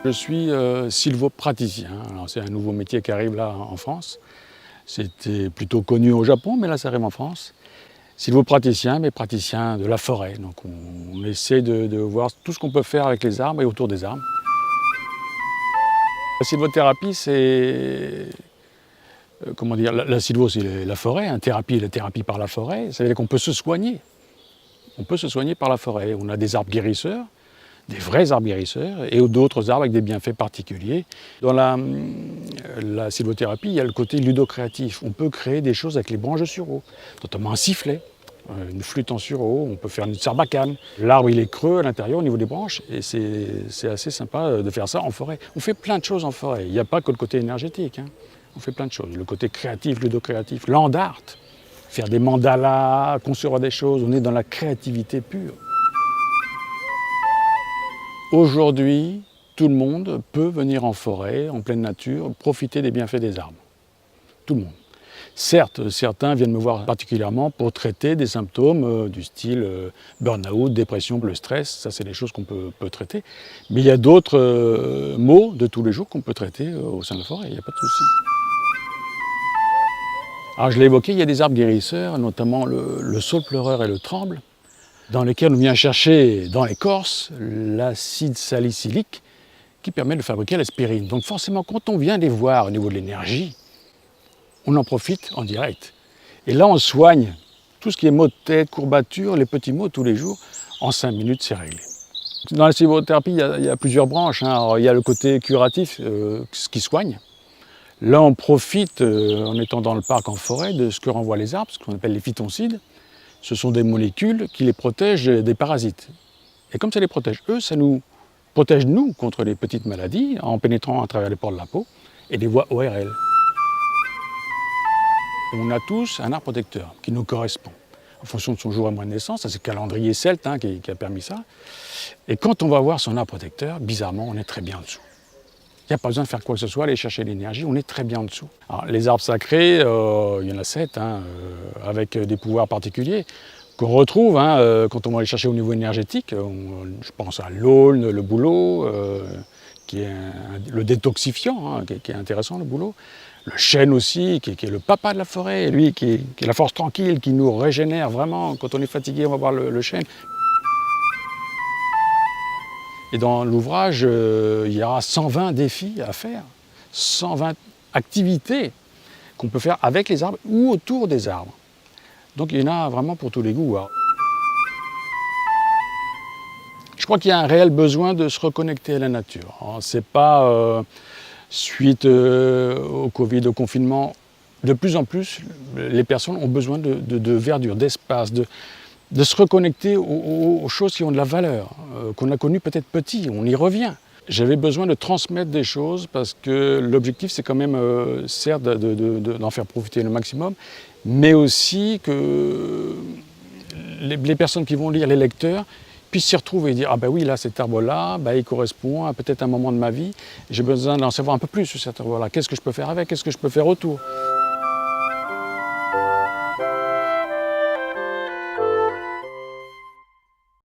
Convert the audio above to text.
Je suis sylvopraticien. Alors, c'est un nouveau métier qui arrive là en France. C'était plutôt connu au Japon, mais là ça arrive en France. Sylvopraticien, mais praticien de la forêt. Donc on essaie de voir tout ce qu'on peut faire avec les arbres et autour des arbres. La sylvothérapie, c'est... comment dire, la sylvo, c'est la forêt. La thérapie par la forêt. Ça veut dire qu'on peut se soigner. On peut se soigner par la forêt. On a des arbres guérisseurs, des vrais arbres guérisseurs, et d'autres arbres avec des bienfaits particuliers. Dans la sylvothérapie, il y a le côté ludocréatif. On peut créer des choses avec les branches de sureau, notamment un sifflet, une flûte en sureau, on peut faire une sarbacane. L'arbre, il est creux à l'intérieur au niveau des branches, et c'est assez sympa de faire ça en forêt. On fait plein de choses en forêt. Il n'y a pas que le côté énergétique, hein. On fait plein de choses. Le côté créatif, ludocréatif, land art, faire des mandalas, concevoir des choses, on est dans la créativité pure. Aujourd'hui, tout le monde peut venir en forêt, en pleine nature, profiter des bienfaits des arbres. Tout le monde. Certes, certains viennent me voir particulièrement pour traiter des symptômes du style burn-out, dépression, le stress. Ça, c'est des choses qu'on peut traiter. Mais il y a d'autres maux de tous les jours qu'on peut traiter au sein de la forêt. Il n'y a pas de souci. Alors, je l'ai évoqué, il y a des arbres guérisseurs, notamment le saule-pleureur et le tremble, dans lesquels on vient chercher dans l'écorce l'acide salicylique qui permet de fabriquer l'aspirine. Donc forcément, quand on vient les voir au niveau de l'énergie, on en profite en direct. Et là, on soigne tout ce qui est maux de tête, courbatures, les petits maux tous les jours. En 5 minutes, c'est réglé. Dans la sylvothérapie, il y a plusieurs branches, hein. Alors, il y a le côté curatif, ce qui soigne. Là, on profite, en étant dans le parc en forêt, de ce que renvoient les arbres, ce qu'on appelle les phytoncides. Ce sont des molécules qui les protègent des parasites. Et comme ça les protège eux, ça nous protège nous contre les petites maladies en pénétrant à travers les pores de la peau et les voies ORL. On a tous un arbre protecteur qui nous correspond en fonction de son jour et mois de naissance. Ça, c'est le calendrier celte hein, qui a permis ça. Et quand on va voir son arbre protecteur, bizarrement, on est très bien en dessous. Il n'y a pas besoin de faire quoi que ce soit, aller chercher l'énergie, on est très bien en dessous. Alors, les arbres sacrés, il y en a 7, hein, avec des pouvoirs particuliers, qu'on retrouve hein, quand on va les chercher au niveau énergétique. Je pense à l'aulne, le bouleau, qui est le détoxifiant, hein, qui est intéressant, le bouleau. Le chêne aussi, qui est le papa de la forêt, lui, qui est la force tranquille, qui nous régénère vraiment. Quand on est fatigué, on va voir le chêne. Et dans l'ouvrage, il y aura 120 défis à faire, 120 activités qu'on peut faire avec les arbres ou autour des arbres. Donc il y en a vraiment pour tous les goûts. Alors, je crois qu'il y a un réel besoin de se reconnecter à la nature. Ce n'est pas suite au Covid, au confinement. De plus en plus, les personnes ont besoin de verdure, d'espace, de se reconnecter aux choses qui ont de la valeur, qu'on a connues peut-être petit, on y revient. J'avais besoin de transmettre des choses parce que l'objectif c'est quand même, certes, d'en faire profiter le maximum, mais aussi que les personnes qui vont lire, les lecteurs, puissent s'y retrouver et dire « Ah ben oui, là, cet arbre-là, ben, il correspond à peut-être un moment de ma vie, j'ai besoin d'en savoir un peu plus sur cet arbre-là, qu'est-ce que je peux faire avec, qu'est-ce que je peux faire autour ?»